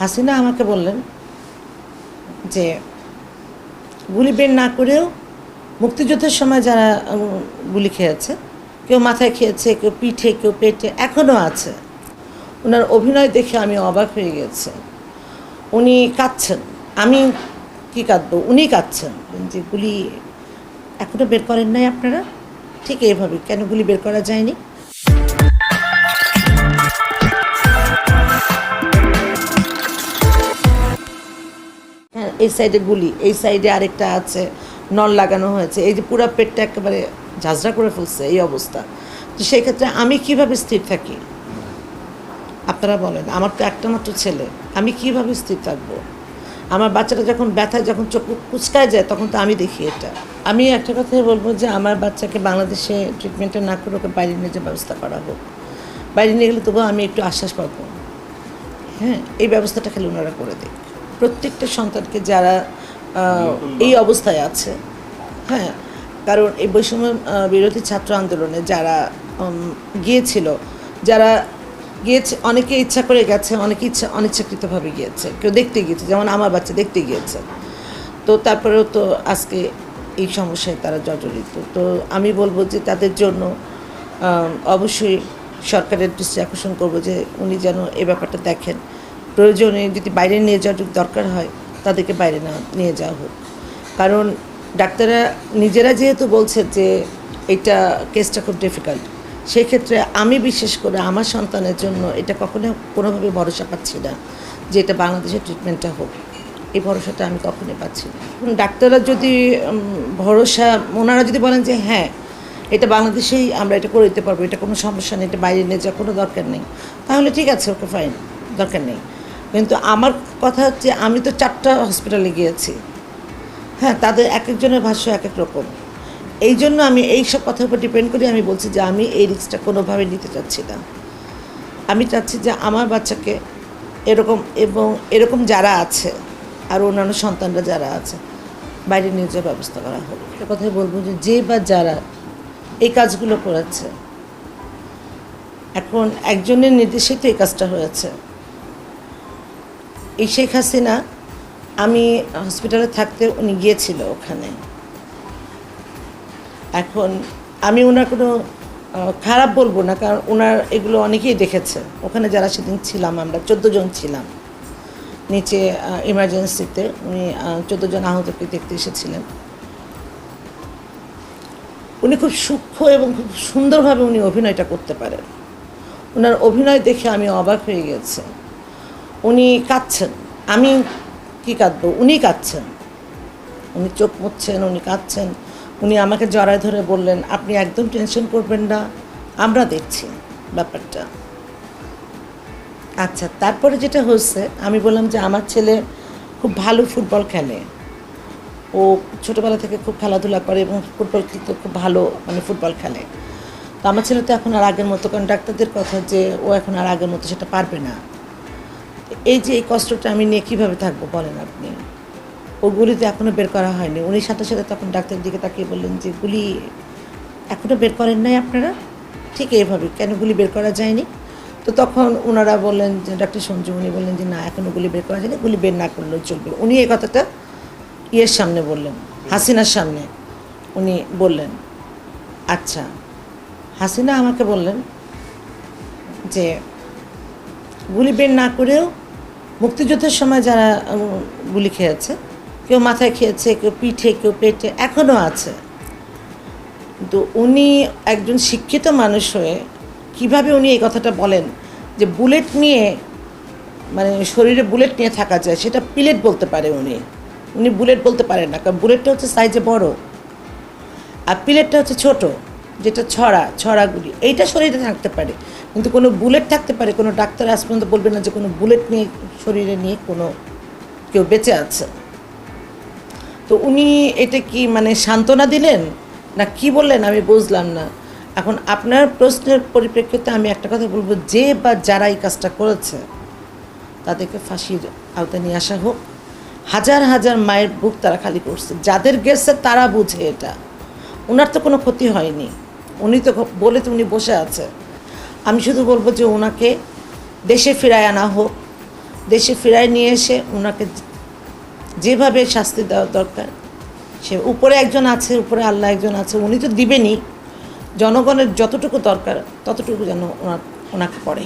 হাসিনা আমাকে বললেন যে গুলি বের না করেও মুক্তিযুদ্ধের সময় যারা গুলি খেয়েছে, কেউ মাথায় খেয়েছে, কেউ পিঠে, কেউ পেটে, এখনও আছে। ওনার অভিনয় দেখে আমি অবাক হয়ে গেছি। উনি কাঁদছেন, আমি কি কাঁদবো, উনি কাঁদছেন যে গুলি এখনও বের করেন নাই আপনারা। ঠিক এইভাবে কেন গুলি বের করা যায়নি? হ্যাঁ, এই সাইডে গুলি, এই সাইডে আরেকটা আছে, নল লাগানো হয়েছে, এই যে পুরো পেটটা একেবারে ঝাঁঝরা করে ফেলছে এই অবস্থা। তো সেই ক্ষেত্রে আমি কিভাবে স্থির থাকি আপনারা বলেন? আমার তো একটা মাত্র ছেলে, আমি কিভাবে স্থির থাকবো? আমার বাচ্চাটা যখন ব্যথায়, যখন চোখ কুচকায় যায়, তখন তো আমি দেখি এটা। আমি একটা কথাই বলবো যে আমার বাচ্চাকে বাংলাদেশে ট্রিটমেন্টটা না করে ওকে বাইরে নিয়ে যে ব্যবস্থা করা হোক। বাইরে নিয়ে গেলে তবুও আমি একটু আশ্বাস পাবো। হ্যাঁ, এই ব্যবস্থাটা খেলে ওনারা করে দেয় প্রত্যেকটা সন্তানকে যারা এই অবস্থায় আছে। হ্যাঁ, কারণ এই বৈষম্য বিরোধী ছাত্র আন্দোলনে যারা গিয়েছিল, যারা গিয়েছে, অনেকে ইচ্ছা করে গেছে, অনেকে অনিচ্ছাকৃতভাবে গিয়েছে, কেউ দেখতে গিয়েছে, যেমন আমার বাচ্চা দেখতে গিয়েছে। তো তারপরেও তো আজকে এই সমস্যায় তারা জর্জরিত। তো আমি বলবো যে তাদের জন্য অবশ্যই সরকারের দৃষ্টি আকর্ষণ করবো যে উনি যেন এই ব্যাপারটা দেখেন। প্রয়োজনে যদি বাইরে নিয়ে যাওয়ার দরকার হয়, তাদেরকে বাইরে নিয়ে যাওয়া হোক। কারণ ডাক্তাররা নিজেরা যেহেতু বলছে যে এটা কেসটা খুব ডিফিকাল্ট, সেই ক্ষেত্রে আমি বিশেষ করে আমার সন্তানের জন্য এটা কখনো কোনোভাবে ভরসা পাচ্ছি না যে এটা বাংলাদেশের ট্রিটমেন্টটা হোক। এই ভরসাটা আমি কখনোই পাচ্ছি না। ডাক্তাররা যদি ভরসা, ওনারা যদি বলেন যে হ্যাঁ এটা বাংলাদেশেই আমরা এটা করে দিতে পারবো, এটা কোনো সমস্যা নেই, এটা বাইরে নিয়ে যাওয়ার কোনো দরকার নেই, তাহলে ঠিক আছে, ওকে ফাইন, দরকার নেই। কিন্তু আমার কথা হচ্ছে, আমি তো 4টা হসপিটালে গিয়েছি। হ্যাঁ, তাদের এক একজনের ভাষ্য এক এক রকম। এই জন্য আমি এই সব কথার উপর ডিপেন্ড করি আমি বলছি যে আমি এই রিস্কটা কোনোভাবে নিতে চাচ্ছি না। আমি চাচ্ছি যে আমার বাচ্চাকে এরকম, এবং এরকম যারা আছে আর অন্যান্য সন্তানরা যারা আছে, বাইরে নিয়ে যাওয়ার ব্যবস্থা করা হোক। একটা কথাই বলবো যে বা যারা এই কাজগুলো করেছে, এখন একজনের নির্দেশেই তো এই কাজটা হয়েছে। এই শেখ হাসিনা, আমি হসপিটালে থাকতে উনি গিয়েছিল ওখানে। এখন আমি ওনার কোনো খারাপ বলবো না, কারণ ওনার এগুলো অনেকেই দেখেছে। ওখানে যারা সেদিন ছিলাম, আমরা 14 জন ছিলাম নিচে ইমার্জেন্সিতে। উনি 14 জন আহতকে দেখতে এসেছিলেন। উনি খুব সূক্ষ্ম এবং খুব সুন্দরভাবে উনি অভিনয়টা করতে পারেন। ওনার অভিনয় দেখে আমি অবাক হয়ে গেছি। উনি কাঁদছেন, আমি কি কাঁদবো, উনি কাঁদছেন, উনি চোখ মুছছেন, উনি কাঁদছেন। উনি আমাকে জড়ায় ধরে বললেন, আপনি একদম টেনশন করবেন না, আমরা দেখছি ব্যাপারটা। আচ্ছা, তারপরে যেটা হচ্ছে, আমি বললাম যে আমার ছেলে খুব ভালো ফুটবল খেলে, ও ছোটোবেলা থেকে খুব খেলাধুলা করে এবং ফুটবল খেলতে খুব ভালো, মানে ফুটবল খেলে। তো আমার ছেলে তো এখন আর আগের মতো, কারণ ডাক্তারদের কথা যে ও এখন আর আগের মতো সেটা পারবে না। এই যে এই কষ্টটা আমি নিয়ে কীভাবে থাকবো বলেন আপনি? ও গুলি তো এখনও বের করা হয়নি। উনি সাথে সাথে তখন ডাক্তারের দিকে তাকিয়ে বললেন যে গুলি এখনও বের করেন নাই আপনারা। ঠিক এইভাবে কেন গুলি বের করা যায়নি? তো তখন ওনারা বললেন যে ডাক্তার সঞ্জু, উনি বললেন যে না, এখনও গুলি বের করা যায়নি, গুলি বের না করলেও চলবে। উনি এই কথাটা ইয়ের সামনে বললেন, হাসিনার সামনে উনি বললেন। আচ্ছা, হাসিনা আমাকে বললেন যে গুলি বের না করেও মুক্তিযুদ্ধের সময় যারা গুলি খেয়েছে, কেউ মাথায় খেয়েছে, কেউ পিঠে, কেউ পেটে, এখনও আছে। কিন্তু উনি একজন শিক্ষিত মানুষ হয়ে কিভাবে উনি এই কথাটা বলেন যে বুলেট নিয়ে, মানে শরীরে বুলেট নিয়ে থাকা যায়, সেটা পিলেট বলতে পারে উনি বুলেট বলতে পারেন না, কারণ বুলেটটা হচ্ছে সাইজে বড় আর পিলেটটা হচ্ছে ছোট, যেটা ছড়াগুলি, এইটা শরীরে থাকতে পারে, কিন্তু কোনো বুলেট থাকতে পারে? কোনো ডাক্তার আজ পর্যন্ত বলবে না যে কোনো বুলেট নিয়ে শরীরে নিয়ে কোনো কেউ বেঁচে আছে। তো উনি এটা কি মানে সান্ত্বনা দিলেন না কি বললেন আমি বুঝলাম না। এখন আপনার প্রশ্নের পরিপ্রেক্ষিতে আমি একটা কথা বলবো, যে বা যারা এই কাজটা করেছে তাদেরকে ফাঁসির আওতায় নিয়ে আসা হোক। হাজার হাজার মায়ের বুক তারা খালি করছে, যাদের গেছে তারা বুঝে এটা। ওনার তো কোনো ক্ষতি হয়নি, উনি তো বলে তো উনি বসে আছে। আমি শুধু বলবো যে ওনাকে দেশে ফিরায় আনা হোক, দেশে ফেরায় নিয়ে এসে ওনাকে যেভাবে শাস্তি দেওয়া দরকার, সে উপরে একজন আছে, উপরে আল্লাহ একজন আছে, উনি তো দিবেনই, জনগণের যতটুকু দরকার ততটুকু যেন ওনাকে করে।